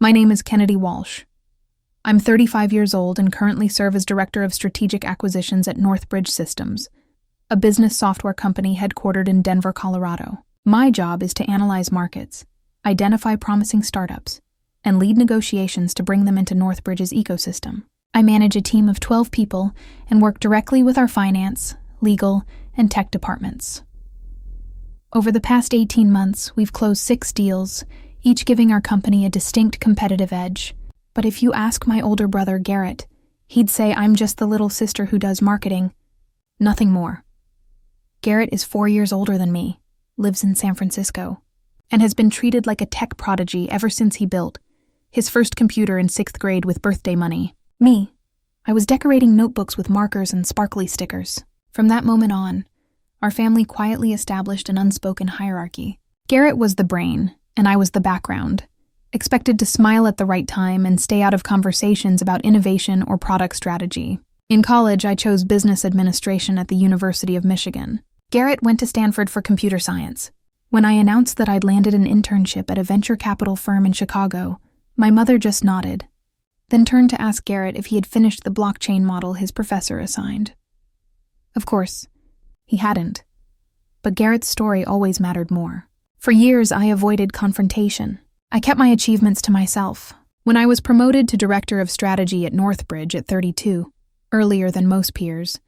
My name is Kennedy Walsh. I'm 35 years old and currently serve as Director of Strategic Acquisitions at Northbridge Systems, a business software company headquartered in Denver, Colorado. My job is to analyze markets, identify promising startups, and lead negotiations to bring them into Northbridge's ecosystem. I manage a team of 12 people and work directly with our finance, legal, and tech departments. Over the past 18 months, we've closed 6 deals, each giving our company a distinct competitive edge. But if you ask my older brother, Garrett, he'd say I'm just the little sister who does marketing. Nothing more. Garrett is 4 years older than me, lives in San Francisco, and has been treated like a tech prodigy ever since he built his first computer in 6th grade with birthday money. Me, I was decorating notebooks with markers and sparkly stickers. From that moment on, our family quietly established an unspoken hierarchy. Garrett was the brain, and I was the background, expected to smile at the right time and stay out of conversations about innovation or product strategy. In college, I chose business administration at the University of Michigan. Garrett went to Stanford for computer science. When I announced that I'd landed an internship at a venture capital firm in Chicago, my mother just nodded, then turned to ask Garrett if he had finished the blockchain model his professor assigned. Of course, he hadn't. But Garrett's story always mattered more. For years, I avoided confrontation. I kept my achievements to myself. When I was promoted to Director of Strategy at Northbridge at 32, earlier than most peers,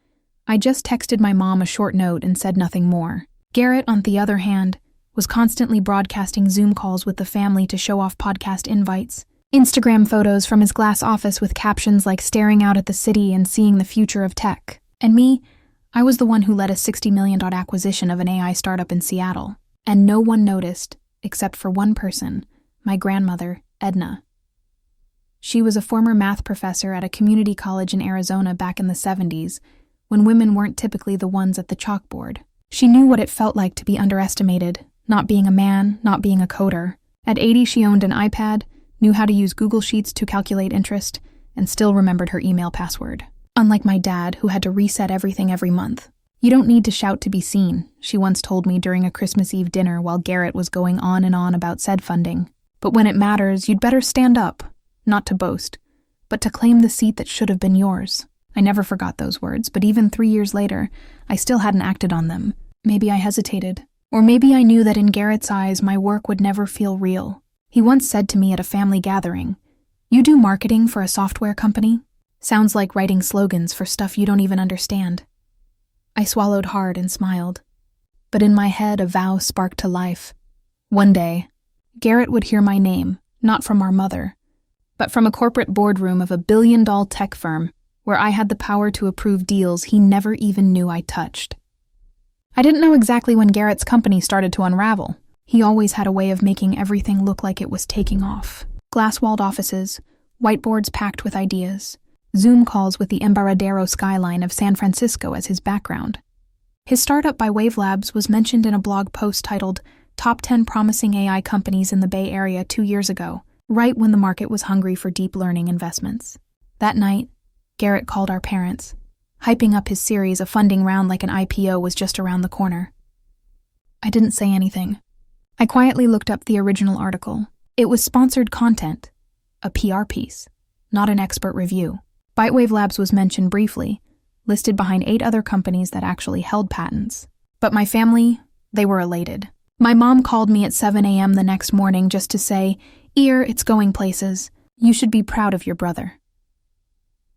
I just texted my mom a short note and said nothing more. Garrett, on the other hand, was constantly broadcasting Zoom calls with the family to show off podcast invites, Instagram photos from his glass office with captions like staring out at the city and seeing the future of tech. And me, I was the one who led a $60 million acquisition of an AI startup in Seattle. And no one noticed, except for one person, my grandmother, Edna. She was a former math professor at a community college in Arizona back in the 70s, when women weren't typically the ones at the chalkboard. She knew what it felt like to be underestimated, not being a man, not being a coder. At 80, she owned an iPad, knew how to use Google Sheets to calculate interest, and still remembered her email password. Unlike my dad, who had to reset everything every month. You don't need to shout to be seen, she once told me during a Christmas Eve dinner while Garrett was going on and on about said funding. But when it matters, you'd better stand up, not to boast, but to claim the seat that should have been yours. I never forgot those words, but even 3 years later, I still hadn't acted on them. Maybe I hesitated. Or maybe I knew that in Garrett's eyes, my work would never feel real. He once said to me at a family gathering, "You do marketing for a software company? Sounds like writing slogans for stuff you don't even understand." I swallowed hard and smiled. But in my head, a vow sparked to life. One day, Garrett would hear my name, not from our mother, but from a corporate boardroom of a billion-dollar tech firm where I had the power to approve deals he never even knew I touched. I didn't know exactly when Garrett's company started to unravel. He always had a way of making everything look like it was taking off. Glass-walled offices, whiteboards packed with ideas, Zoom calls with the Embarcadero skyline of San Francisco as his background. His startup by Wave Labs was mentioned in a blog post titled Top 10 Promising AI Companies in the Bay Area 2 years ago, right when the market was hungry for deep learning investments. That night, Garrett called our parents, hyping up his series of funding round like an IPO was just around the corner. I didn't say anything. I quietly looked up the original article. It was sponsored content, a PR piece, not an expert review. Bitewave Labs was mentioned briefly, listed behind 8 other companies that actually held patents. But my family, they were elated. My mom called me at 7 a.m. the next morning just to say, "Ear, it's going places. You should be proud of your brother."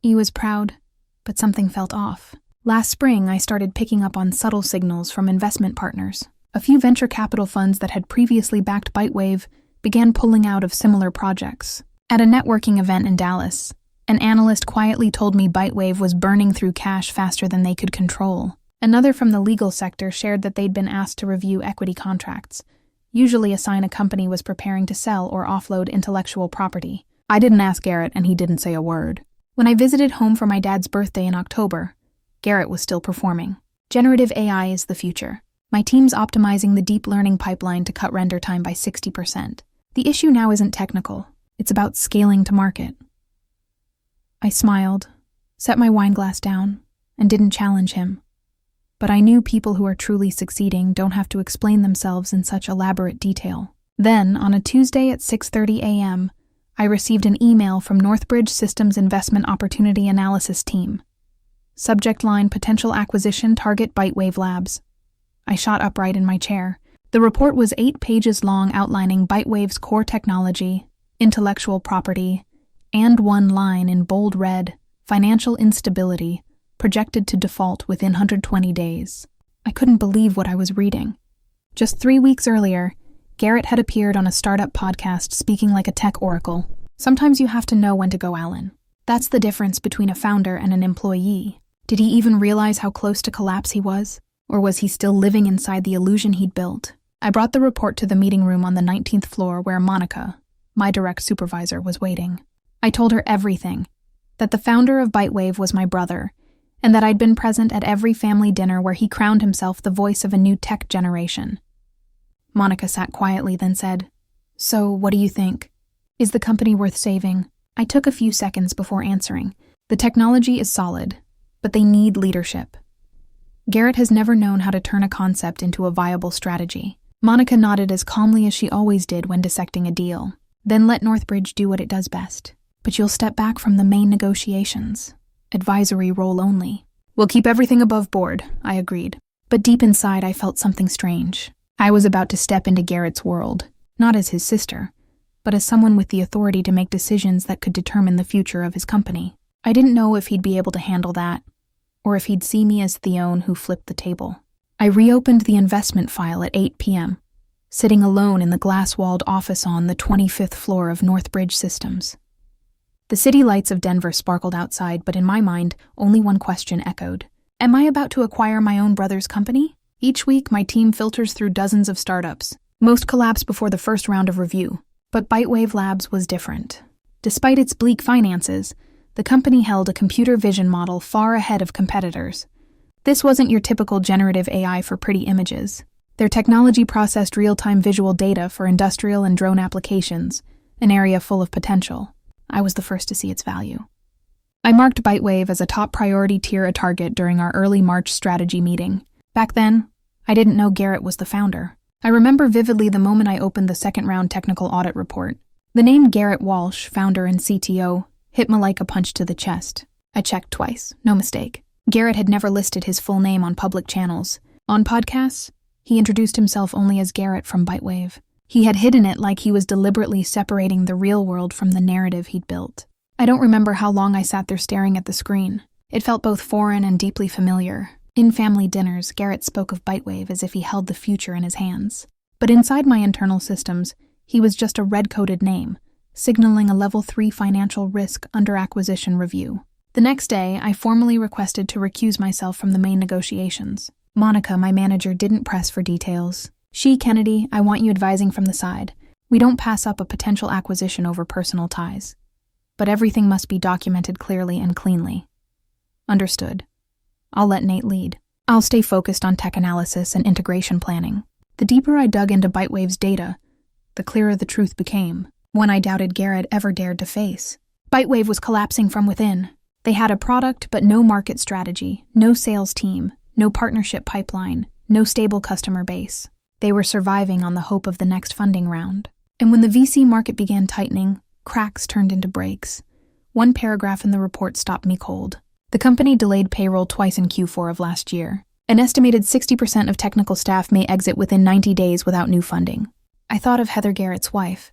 He was proud, but something felt off. Last spring, I started picking up on subtle signals from investment partners. A few venture capital funds that had previously backed Bitewave began pulling out of similar projects. At a networking event in Dallas, an analyst quietly told me Bitewave was burning through cash faster than they could control. Another from the legal sector shared that they'd been asked to review equity contracts, usually a sign a company was preparing to sell or offload intellectual property. I didn't ask Garrett, and he didn't say a word. When I visited home for my dad's birthday in October, Garrett was still performing. Generative AI is the future. My team's optimizing the deep learning pipeline to cut render time by 60%. The issue now isn't technical. It's about scaling to market. I smiled, set my wine glass down, and didn't challenge him. But I knew people who are truly succeeding don't have to explain themselves in such elaborate detail. Then, on a Tuesday at 6:30 a.m., I received an email from Northbridge Systems Investment Opportunity Analysis Team. Subject line: Potential Acquisition Target Bitewave Labs. I shot upright in my chair. The report was 8 pages long, outlining Bitwave's core technology, intellectual property, and one line in bold red: financial instability, projected to default within 120 days. I couldn't believe what I was reading. Just 3 weeks earlier, Garrett had appeared on a startup podcast speaking like a tech oracle. Sometimes you have to know when to go, Alan. That's the difference between a founder and an employee. Did he even realize how close to collapse he was? Or was he still living inside the illusion he'd built? I brought the report to the meeting room on the 19th floor where Monica, my direct supervisor, was waiting. I told her everything, that the founder of Bitewave was my brother, and that I'd been present at every family dinner where he crowned himself the voice of a new tech generation. Monica sat quietly, then said, "So, what do you think? Is the company worth saving?" I took a few seconds before answering. The technology is solid, but they need leadership. Garrett has never known how to turn a concept into a viable strategy. Monica nodded as calmly as she always did when dissecting a deal. "Then let Northbridge do what it does best. But you'll step back from the main negotiations. Advisory role only." "We'll keep everything above board," I agreed. But deep inside, I felt something strange. I was about to step into Garrett's world, not as his sister, but as someone with the authority to make decisions that could determine the future of his company. I didn't know if he'd be able to handle that, or if he'd see me as Theone who flipped the table. I reopened the investment file at 8 p.m., sitting alone in the glass-walled office on the 25th floor of Northbridge Systems. The city lights of Denver sparkled outside, but in my mind, only one question echoed. Am I about to acquire my own brother's company? Each week, my team filters through dozens of startups. Most collapse before the first round of review, but Bitewave Labs was different. Despite its bleak finances, the company held a computer vision model far ahead of competitors. This wasn't your typical generative AI for pretty images. Their technology processed real-time visual data for industrial and drone applications, an area full of potential. I was the first to see its value. I marked Bitewave as a top priority tier a target during our early March strategy meeting. Back then, I didn't know Garrett was the founder. I remember vividly the moment I opened the second-round technical audit report. The name Garrett Walsh, founder and CTO, hit me like a punch to the chest. I checked twice, no mistake. Garrett had never listed his full name on public channels. On podcasts, he introduced himself only as Garrett from Bitewave. He had hidden it like he was deliberately separating the real world from the narrative he'd built. I don't remember how long I sat there staring at the screen. It felt both foreign and deeply familiar. In family dinners, Garrett spoke of Bitewave as if he held the future in his hands. But inside my internal systems, he was just a red-coded name, signaling a Level 3 financial risk under acquisition review. The next day, I formally requested to recuse myself from the main negotiations. Monica, my manager, didn't press for details. "Kennedy, I want you advising from the side. We don't pass up a potential acquisition over personal ties. But everything must be documented clearly and cleanly." "Understood. I'll let Nate lead. I'll stay focused on tech analysis and integration planning." The deeper I dug into Bitwave's data, the clearer the truth became, one I doubted Garrett ever dared to face. Bitewave was collapsing from within. They had a product but no market strategy, no sales team, no partnership pipeline, no stable customer base. They were surviving on the hope of the next funding round. And when the VC market began tightening, cracks turned into breaks. One paragraph in the report stopped me cold. The company delayed payroll twice in Q4 of last year. An estimated 60% of technical staff may exit within 90 days without new funding. I thought of Heather Garrett's wife,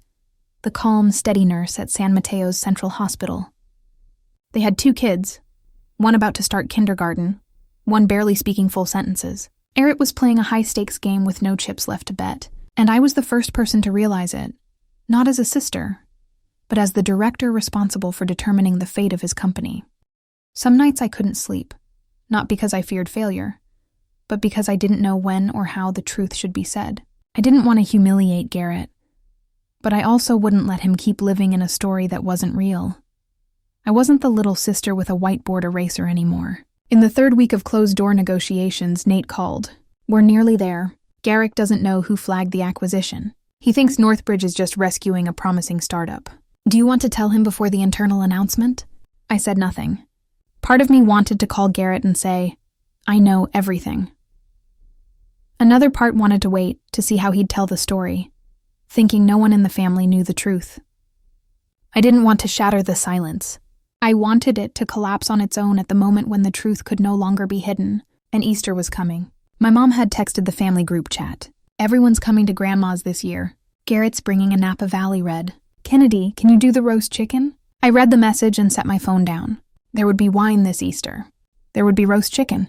the calm, steady nurse at San Mateo's Central Hospital. They had 2 kids, one about to start kindergarten, one barely speaking full sentences. Garrett was playing a high-stakes game with no chips left to bet, and I was the first person to realize it, not as a sister, but as the director responsible for determining the fate of his company. Some nights I couldn't sleep, not because I feared failure, but because I didn't know when or how the truth should be said. I didn't want to humiliate Garrett, but I also wouldn't let him keep living in a story that wasn't real. I wasn't the little sister with a whiteboard eraser anymore. In the 3rd week of closed-door negotiations, Nate called. "We're nearly there. Garrett doesn't know who flagged the acquisition. He thinks Northbridge is just rescuing a promising startup. Do you want to tell him before the internal announcement?" I said nothing. Part of me wanted to call Garrett and say, "I know everything." Another part wanted to wait to see how he'd tell the story, thinking no one in the family knew the truth. I didn't want to shatter the silence. I wanted it to collapse on its own at the moment when the truth could no longer be hidden, and Easter was coming. My mom had texted the family group chat. Everyone's coming to Grandma's this year. Garrett's bringing a Napa Valley Red. Kennedy, can you do the roast chicken? I read the message and set my phone down. There would be wine this Easter. There would be roast chicken.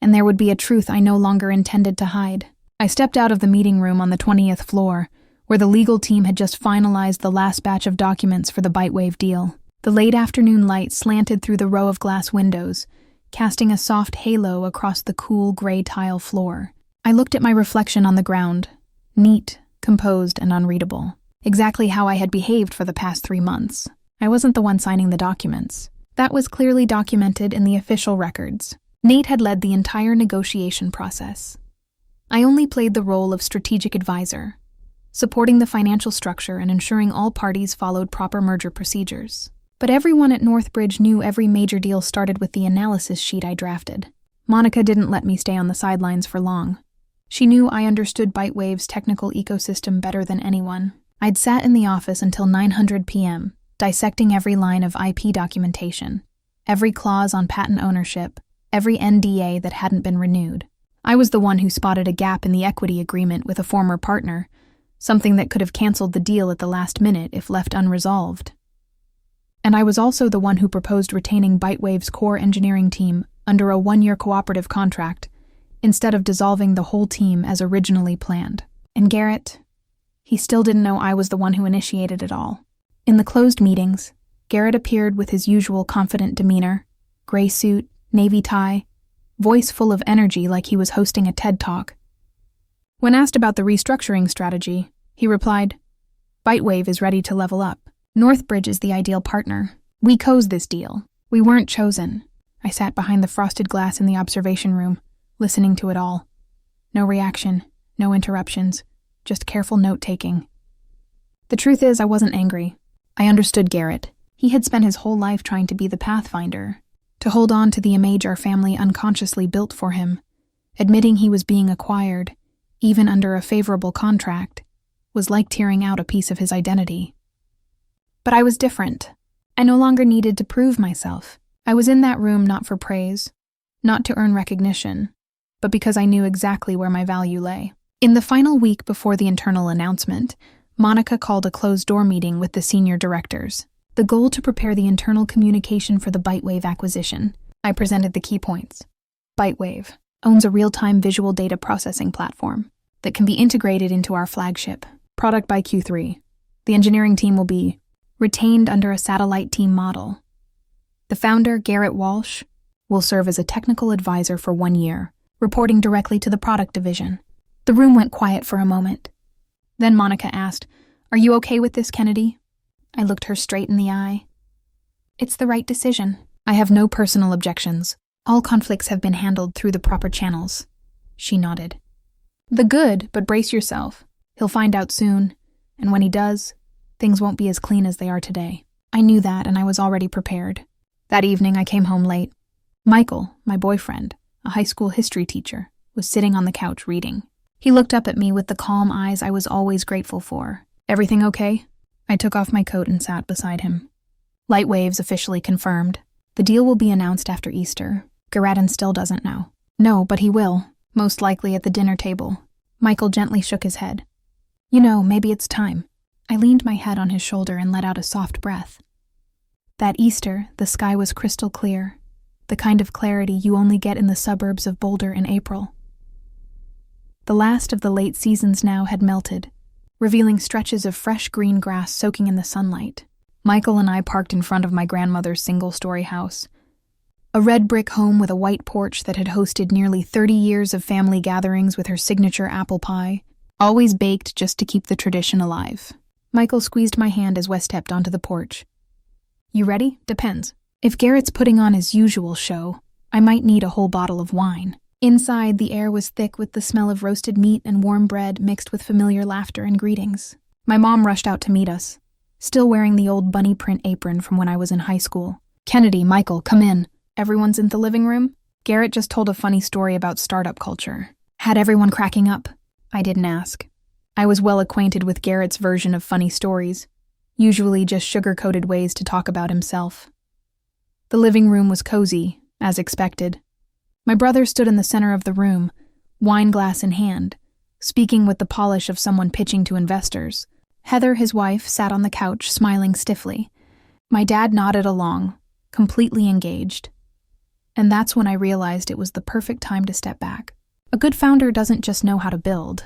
And there would be a truth I no longer intended to hide. I stepped out of the meeting room on the 20th floor, where the legal team had just finalized the last batch of documents for the ByteWave deal. The late afternoon light slanted through the row of glass windows, casting a soft halo across the cool gray tile floor. I looked at my reflection on the ground, neat, composed, and unreadable. Exactly how I had behaved for the past 3 months. I wasn't the one signing the documents. That was clearly documented in the official records. Nate had led the entire negotiation process. I only played the role of strategic advisor, supporting the financial structure and ensuring all parties followed proper merger procedures. But everyone at Northbridge knew every major deal started with the analysis sheet I drafted. Monica didn't let me stay on the sidelines for long. She knew I understood ByteWave's technical ecosystem better than anyone. I'd sat in the office until 9:00 p.m., dissecting every line of IP documentation, every clause on patent ownership, every NDA that hadn't been renewed. I was the one who spotted a gap in the equity agreement with a former partner, something that could have canceled the deal at the last minute if left unresolved. And I was also the one who proposed retaining ByteWave's core engineering team under a 1-year cooperative contract, instead of dissolving the whole team as originally planned. And Garrett, he still didn't know I was the one who initiated it all. In the closed meetings, Garrett appeared with his usual confident demeanor, gray suit, navy tie, voice full of energy like he was hosting a TED Talk. When asked about the restructuring strategy, he replied, "ByteWave is ready to level up. Northbridge is the ideal partner. We chose this deal. We weren't chosen." I sat behind the frosted glass in the observation room, listening to it all. No reaction, no interruptions, just careful note-taking. The truth is, I wasn't angry. I understood Garrett. He had spent his whole life trying to be the pathfinder, to hold on to the image our family unconsciously built for him. Admitting he was being acquired, even under a favorable contract, was like tearing out a piece of his identity. But I was different. I no longer needed to prove myself. I was in that room not for praise, not to earn recognition, but because I knew exactly where my value lay. In the final week before the internal announcement, Monica called a closed-door meeting with the senior directors. The goal to prepare the internal communication for the ByteWave acquisition. I presented the key points. ByteWave owns a real-time visual data processing platform that can be integrated into our flagship product by Q3. The engineering team will be retained under a satellite team model. The founder, Garrett Walsh, will serve as a technical advisor for 1 year, reporting directly to the product division. The room went quiet for a moment. Then Monica asked, "Are you okay with this, Kennedy?" I looked her straight in the eye. "It's the right decision. I have no personal objections. All conflicts have been handled through the proper channels." She nodded. "The good, but brace yourself. He'll find out soon, and when he does, things won't be as clean as they are today." I knew that, and I was already prepared. That evening, I came home late. Michael, my boyfriend, a high school history teacher, was sitting on the couch reading. He looked up at me with the calm eyes I was always grateful for. "Everything okay?" I took off my coat and sat beside him. "Lightwave's officially confirmed. The deal will be announced after Easter. Garadin still doesn't know." "No, but he will, most likely at the dinner table." Michael gently shook his head. "You know, maybe it's time." I leaned my head on his shoulder and let out a soft breath. That Easter, the sky was crystal clear, the kind of clarity you only get in the suburbs of Boulder in April. The last of the late seasons now had melted, revealing stretches of fresh green grass soaking in the sunlight. Michael and I parked in front of my grandmother's single-story house, a red brick home with a white porch that had hosted nearly 30 years of family gatherings with her signature apple pie, always baked just to keep the tradition alive. Michael squeezed my hand as Wes stepped onto the porch. "You ready? Depends. If Garrett's putting on his usual show, I might need a whole bottle of wine." Inside, the air was thick with the smell of roasted meat and warm bread mixed with familiar laughter and greetings. My mom rushed out to meet us, still wearing the old bunny print apron from when I was in high school. "Kennedy, Michael, come in." "Everyone's in the living room?" Garrett just told a funny story about startup culture. Had everyone cracking up? I didn't ask. I was well acquainted with Garrett's version of funny stories. usually just sugar-coated ways to talk about himself. The living room was cozy, as expected. My brother stood in the center of the room, wine glass in hand, speaking with the polish of someone pitching to investors. Heather, his wife, sat on the couch, smiling stiffly. My dad nodded along, completely engaged. And that's when I realized it was the perfect time to step back. A good founder doesn't just know how to build.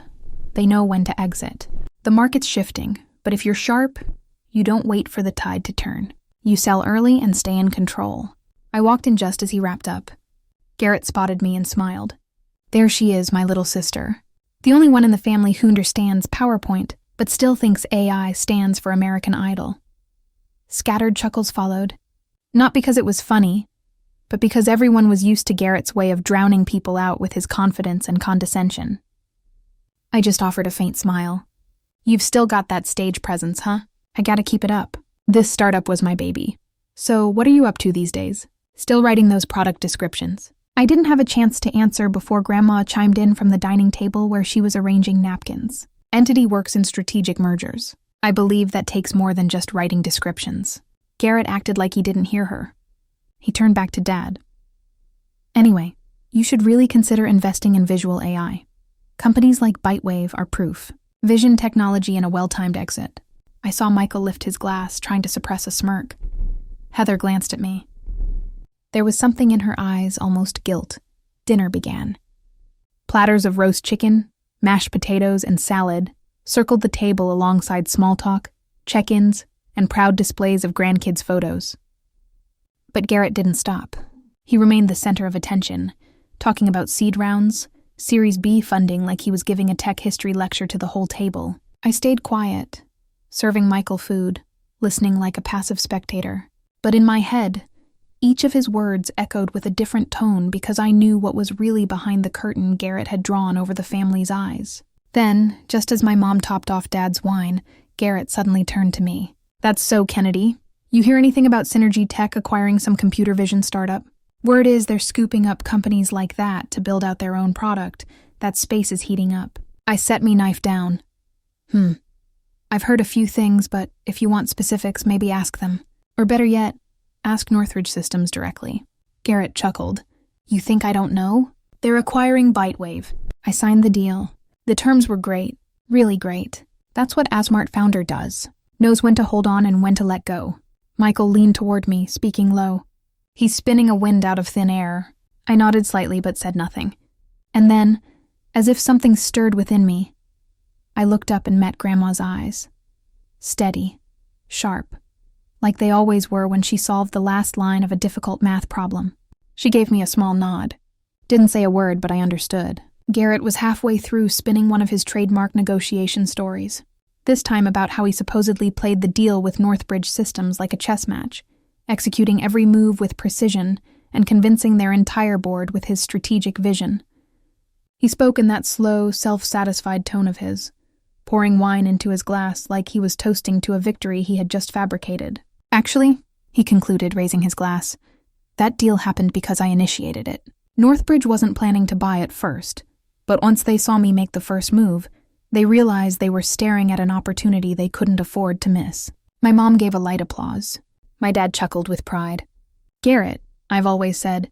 They know when to exit. The market's shifting, but if you're sharp, you don't wait for the tide to turn. You sell early and stay in control. I walked in just as he wrapped up. Garrett spotted me and smiled. There she is, my little sister. The only one in the family who understands PowerPoint, but still thinks AI stands for American Idol. Scattered chuckles followed. Not because it was funny, but because everyone was used to Garrett's way of drowning people out with his confidence and condescension. I just offered a faint smile. You've still got that stage presence, huh? I gotta keep it up. This startup was my baby. So what are you up to these days? Still writing those product descriptions. I didn't have a chance to answer before Grandma chimed in from the dining table where she was arranging napkins. Entity works in strategic mergers. I believe that takes more than just writing descriptions. Garrett acted like he didn't hear her. He turned back to Dad. Anyway, you should really consider investing in visual AI. Companies like Bitewave are proof. Vision technology and a well-timed exit. I saw Michael lift his glass, trying to suppress a smirk. Heather glanced at me. There was something in her eyes, almost guilt. Dinner began. Platters of roast chicken, mashed potatoes, and salad circled the table alongside small talk, check-ins, and proud displays of grandkids' photos. But Garrett didn't stop. He remained the center of attention, talking about seed rounds, Series B funding like he was giving a tech history lecture to the whole table. I stayed quiet, serving Michael food, listening like a passive spectator. But in my head, each of his words echoed with a different tone because I knew what was really behind the curtain Garrett had drawn over the family's eyes. Then, just as my mom topped off Dad's wine, Garrett suddenly turned to me. That's so, Kennedy. You hear anything about Synergy Tech acquiring some computer vision startup? Word is they're scooping up companies like that to build out their own product. That space is heating up. I set me knife down. I've heard a few things, but if you want specifics, maybe ask them. Or better yet, ask Northridge Systems directly. Garrett chuckled. You think I don't know? They're acquiring Bitewave. I signed the deal. The terms were great. Really great. That's what Asmart founder does. Knows when to hold on and when to let go. Michael leaned toward me, speaking low. He's spinning a wind out of thin air. I nodded slightly but said nothing. And then, as if something stirred within me, I looked up and met Grandma's eyes. Steady, sharp, like they always were when she solved the last line of a difficult math problem. She gave me a small nod. Didn't say a word, but I understood. Garrett was halfway through spinning one of his trademark negotiation stories, this time about how he supposedly played the deal with Northbridge Systems like a chess match, executing every move with precision and convincing their entire board with his strategic vision. He spoke in that slow, self-satisfied tone of his, pouring wine into his glass like he was toasting to a victory he had just fabricated. Actually, he concluded, raising his glass, that deal happened because I initiated it. Northbridge wasn't planning to buy it first, but once they saw me make the first move, they realized they were staring at an opportunity they couldn't afford to miss. My mom gave a light applause. My dad chuckled with pride. Garrett, I've always said,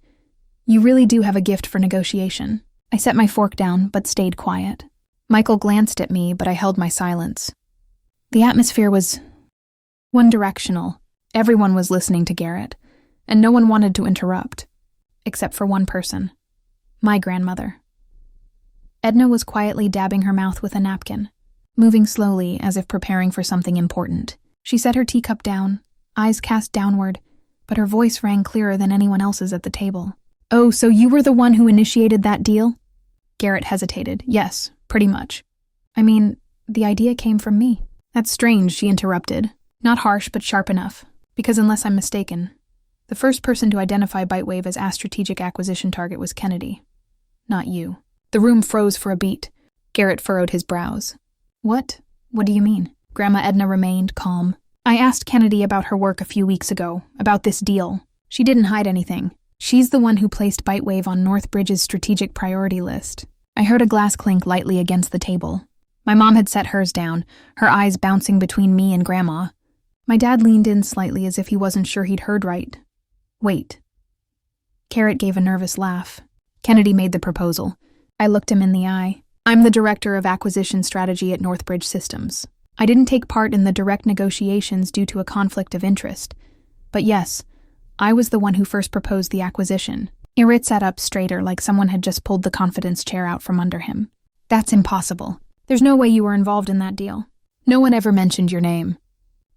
you really do have a gift for negotiation. I set my fork down, but stayed quiet. Michael glanced at me, but I held my silence. The atmosphere was one-directional. Everyone was listening to Garrett, and no one wanted to interrupt, except for one person, my grandmother. Edna was quietly dabbing her mouth with a napkin, moving slowly as if preparing for something important. She set her teacup down, eyes cast downward, but her voice rang clearer than anyone else's at the table. Oh, so you were the one who initiated that deal? Garrett hesitated. Yes, pretty much. I mean, the idea came from me. That's strange, she interrupted. Not harsh, but sharp enough. Because unless I'm mistaken, the first person to identify Bitewave as a strategic acquisition target was Kennedy. Not you. The room froze for a beat. Garrett furrowed his brows. What? What do you mean? Grandma Edna remained calm. I asked Kennedy about her work a few weeks ago, about this deal. She didn't hide anything. She's the one who placed Bitewave on Northbridge's strategic priority list. I heard a glass clink lightly against the table. My mom had set hers down, her eyes bouncing between me and Grandma. My dad leaned in slightly as if he wasn't sure he'd heard right. Wait. Garrett gave a nervous laugh. Kennedy made the proposal. I looked him in the eye. I'm the director of acquisition strategy at Northbridge Systems. I didn't take part in the direct negotiations due to a conflict of interest. But yes, I was the one who first proposed the acquisition. Irit sat up straighter like someone had just pulled the confidence chair out from under him. That's impossible. There's no way you were involved in that deal. No one ever mentioned your name.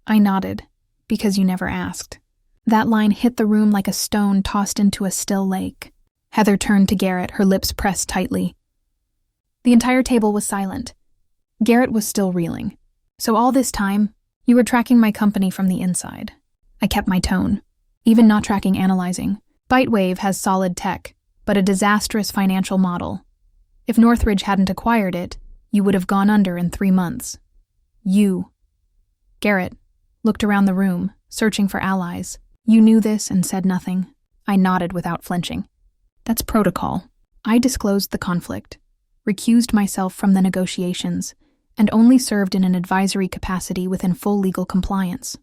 I nodded, because you never asked. That line hit the room like a stone tossed into a still lake. Heather turned to Garrett, her lips pressed tightly. The entire table was silent. Garrett was still reeling. So all this time, you were tracking my company from the inside. I kept my tone, even not tracking analyzing. Bitewave has solid tech, but a disastrous financial model. If Northbridge hadn't acquired it, you would have gone under in 3 months. You. Garrett looked around the room, searching for allies. You knew this and said nothing. I nodded without flinching. That's protocol. I disclosed the conflict, recused myself from the negotiations, and only served in an advisory capacity within full legal compliance.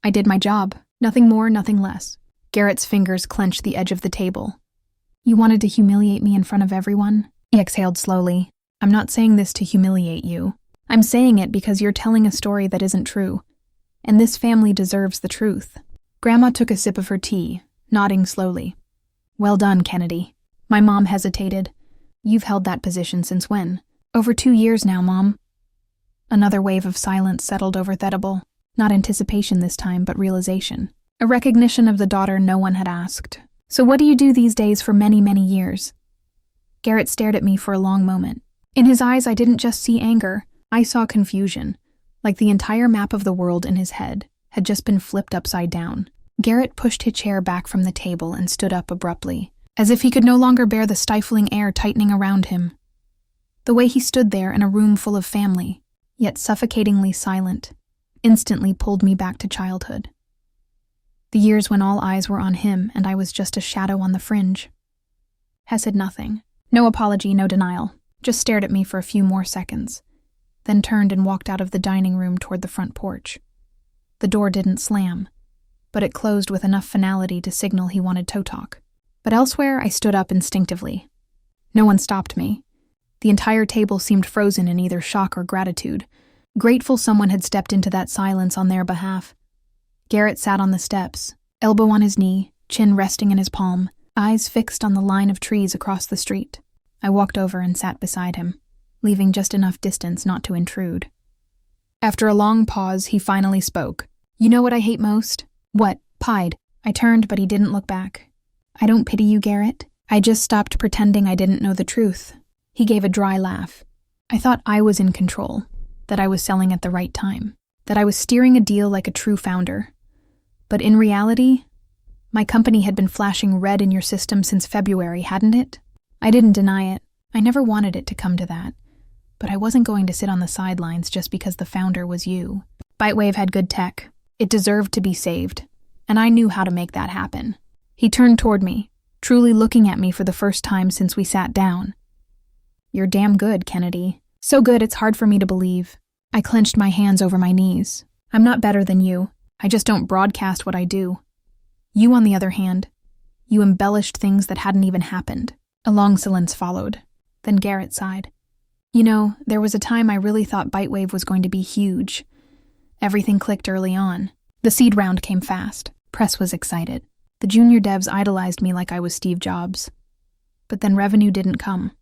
I did my job. Nothing more, nothing less. Garrett's fingers clenched the edge of the table. You wanted to humiliate me in front of everyone? He exhaled slowly. I'm not saying this to humiliate you. I'm saying it because you're telling a story that isn't true. And this family deserves the truth. Grandma took a sip of her tea, nodding slowly. Well done, Kennedy. My mom hesitated. You've held that position since when? Over 2 years now, Mom. Another wave of silence settled over Thedable. Not anticipation this time, but realization. A recognition of the daughter no one had asked. So what do you do these days for many, many years? Garrett stared at me for a long moment. In his eyes, I didn't just see anger. I saw confusion, like the entire map of the world in his head had just been flipped upside down. Garrett pushed his chair back from the table and stood up abruptly, as if he could no longer bear the stifling air tightening around him. The way he stood there in a room full of family, yet suffocatingly silent, instantly pulled me back to childhood. The years when all eyes were on him and I was just a shadow on the fringe. Hess said nothing. No apology, no denial. Just stared at me for a few more seconds, then turned and walked out of the dining room toward the front porch. The door didn't slam, but it closed with enough finality to signal he wanted toe talk. But elsewhere, I stood up instinctively. No one stopped me. The entire table seemed frozen in either shock or gratitude, grateful someone had stepped into that silence on their behalf. Garrett sat on the steps, elbow on his knee, chin resting in his palm, eyes fixed on the line of trees across the street. I walked over and sat beside him, leaving just enough distance not to intrude. After a long pause, he finally spoke. You know what I hate most? What? Pied. I turned, but he didn't look back. I don't pity you, Garrett. I just stopped pretending I didn't know the truth. He gave a dry laugh. I thought I was in control, that I was selling at the right time, that I was steering a deal like a true founder. But in reality, my company had been flashing red in your system since February, hadn't it? I didn't deny it. I never wanted it to come to that. But I wasn't going to sit on the sidelines just because the founder was you. Bitewave had good tech. It deserved to be saved. And I knew how to make that happen. He turned toward me, truly looking at me for the first time since we sat down. You're damn good, Kennedy. So good it's hard for me to believe. I clenched my hands over my knees. I'm not better than you. I just don't broadcast what I do. You, on the other hand, you embellished things that hadn't even happened. A long silence followed. Then Garrett sighed. You know, there was a time I really thought Bitewave was going to be huge. Everything clicked early on. The seed round came fast. Press was excited. The junior devs idolized me like I was Steve Jobs. But then revenue didn't come.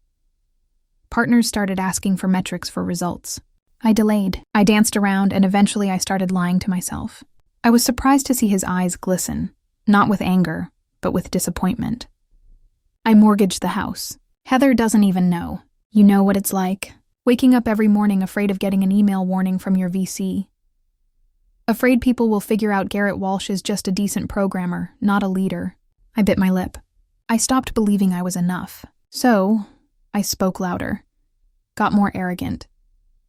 Partners started asking for metrics for results. I delayed. I danced around, and eventually I started lying to myself. I was surprised to see his eyes glisten, not with anger, but with disappointment. I mortgaged the house. Heather doesn't even know. You know what it's like. Waking up every morning afraid of getting an email warning from your VC. Afraid people will figure out Garrett Walsh is just a decent programmer, not a leader. I bit my lip. I stopped believing I was enough. So, I spoke louder. Got more arrogant.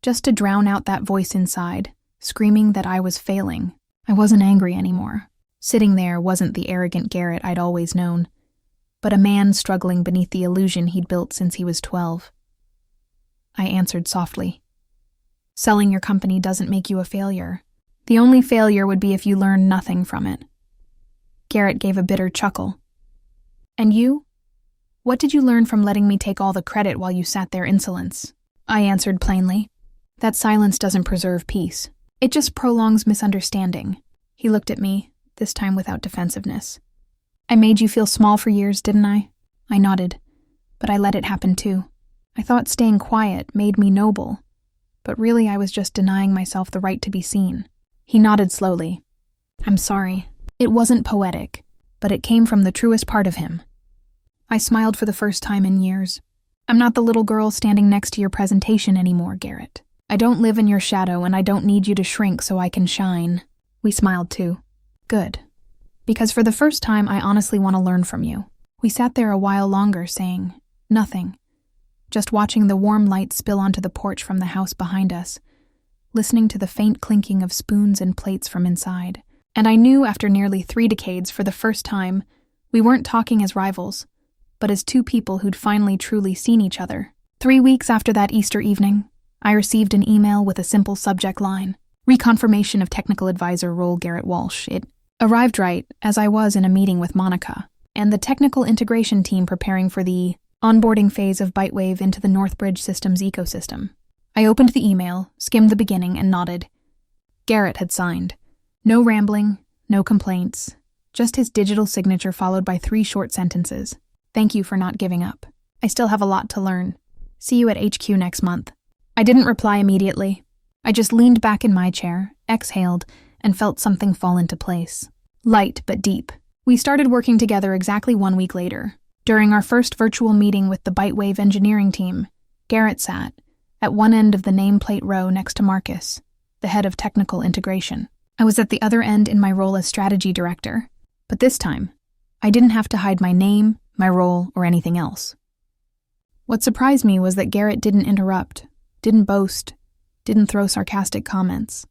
Just to drown out that voice inside, screaming that I was failing. I wasn't angry anymore. Sitting there wasn't the arrogant Garrett I'd always known, but a man struggling beneath the illusion he'd built since he was 12. I answered softly. Selling your company doesn't make you a failure. The only failure would be if you learn nothing from it. Garrett gave a bitter chuckle. And you? What did you learn from letting me take all the credit while you sat there insolence? I answered plainly. That silence doesn't preserve peace. It just prolongs misunderstanding. He looked at me, this time without defensiveness. I made you feel small for years, didn't I? I nodded, but I let it happen too. I thought staying quiet made me noble, but really I was just denying myself the right to be seen. He nodded slowly. I'm sorry. It wasn't poetic, but it came from the truest part of him. I smiled for the first time in years. I'm not the little girl standing next to your presentation anymore, Garrett. I don't live in your shadow and I don't need you to shrink so I can shine. We smiled too. Good. Because for the first time, I honestly want to learn from you. We sat there a while longer saying nothing, just watching the warm light spill onto the porch from the house behind us, listening to the faint clinking of spoons and plates from inside. And I knew after nearly 3 decades, for the first time, we weren't talking as rivals, but as two people who'd finally truly seen each other. 3 weeks after that Easter evening, I received an email with a simple subject line, reconfirmation of technical advisor role Garrett Walsh. It arrived right as I was in a meeting with Monica and the technical integration team preparing for the onboarding phase of Bitewave into the Northbridge Systems ecosystem. I opened the email, skimmed the beginning, and nodded. Garrett had signed. No rambling, no complaints, just his digital signature followed by 3 short sentences. Thank you for not giving up. I still have a lot to learn. See you at HQ next month. I didn't reply immediately. I just leaned back in my chair, exhaled, and felt something fall into place. Light but deep. We started working together exactly 1 week later. During our first virtual meeting with the Bitewave engineering team, Garrett sat at one end of the nameplate row next to Marcus, the head of technical integration. I was at the other end in my role as strategy director, but this time, I didn't have to hide my name, my role, or anything else. What surprised me was that Garrett didn't interrupt, didn't boast, didn't throw sarcastic comments.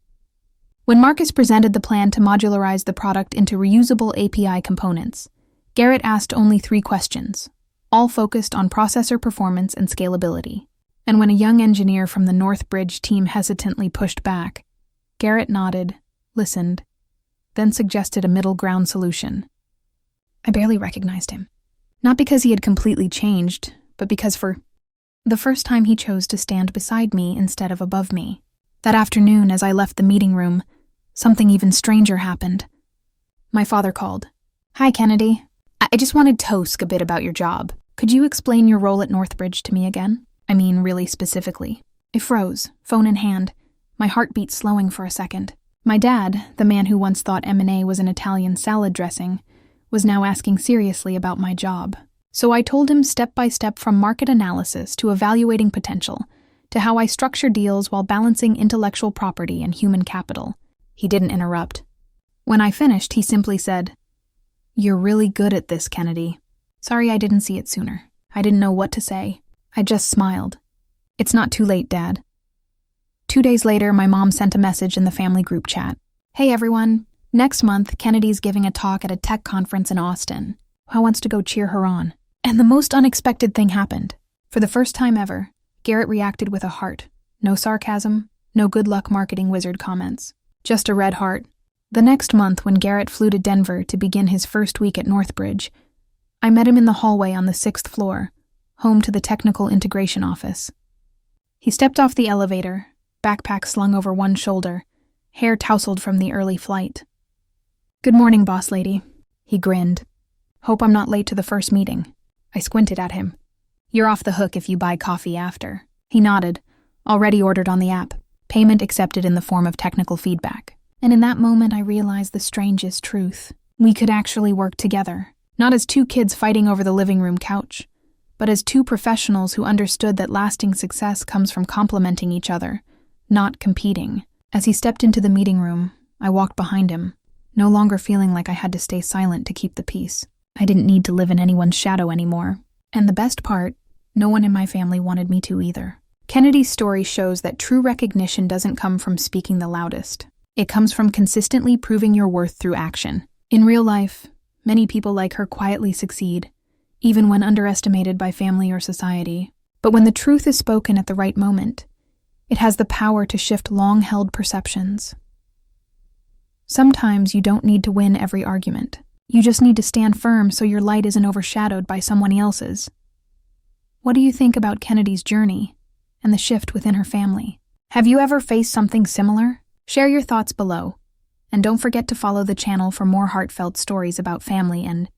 When Marcus presented the plan to modularize the product into reusable API components, Garrett asked only 3 questions, all focused on processor performance and scalability. And when a young engineer from the Northbridge team hesitantly pushed back, Garrett nodded, listened, then suggested a middle ground solution. I barely recognized him. Not because he had completely changed, but because for the first time he chose to stand beside me instead of above me. That afternoon, as I left the meeting room, something even stranger happened. My father called. Hi, Kennedy. I just wanted to toast a bit about your job. Could you explain your role at Northbridge to me again? I mean, really specifically. I froze, phone in hand, my heartbeat slowing for a second. My dad, the man who once thought M&A was an Italian salad dressing, was now asking seriously about my job. So I told him step by step from market analysis to evaluating potential, to how I structure deals while balancing intellectual property and human capital. He didn't interrupt. When I finished, he simply said, "You're really good at this, Kennedy." Sorry I didn't see it sooner. I didn't know what to say. I just smiled. It's not too late, Dad. 2 days later, my mom sent a message in the family group chat. Hey everyone, next month, Kennedy's giving a talk at a tech conference in Austin. Who wants to go cheer her on? And the most unexpected thing happened. For the first time ever, Garrett reacted with a heart. No sarcasm, no good luck marketing wizard comments. Just a red heart. The next month, when Garrett flew to Denver to begin his first week at Northbridge, I met him in the hallway on the 6th floor, home to the technical integration office. He stepped off the elevator, backpack slung over one shoulder, hair tousled from the early flight. "Good morning, boss lady." He grinned. "Hope I'm not late to the first meeting." I squinted at him. "You're off the hook if you buy coffee after." He nodded, already ordered on the app, payment accepted in the form of technical feedback. And in that moment I realized the strangest truth. We could actually work together, not as 2 kids fighting over the living room couch, but as 2 professionals who understood that lasting success comes from complementing each other, not competing. As he stepped into the meeting room, I walked behind him, no longer feeling like I had to stay silent to keep the peace. I didn't need to live in anyone's shadow anymore. And the best part, no one in my family wanted me to either. Kennedy's story shows that true recognition doesn't come from speaking the loudest. It comes from consistently proving your worth through action. In real life, many people like her quietly succeed, even when underestimated by family or society. But when the truth is spoken at the right moment, it has the power to shift long-held perceptions. Sometimes you don't need to win every argument. You just need to stand firm so your light isn't overshadowed by someone else's. What do you think about Kennedy's journey and the shift within her family? Have you ever faced something similar? Share your thoughts below, and don't forget to follow the channel for more heartfelt stories about family and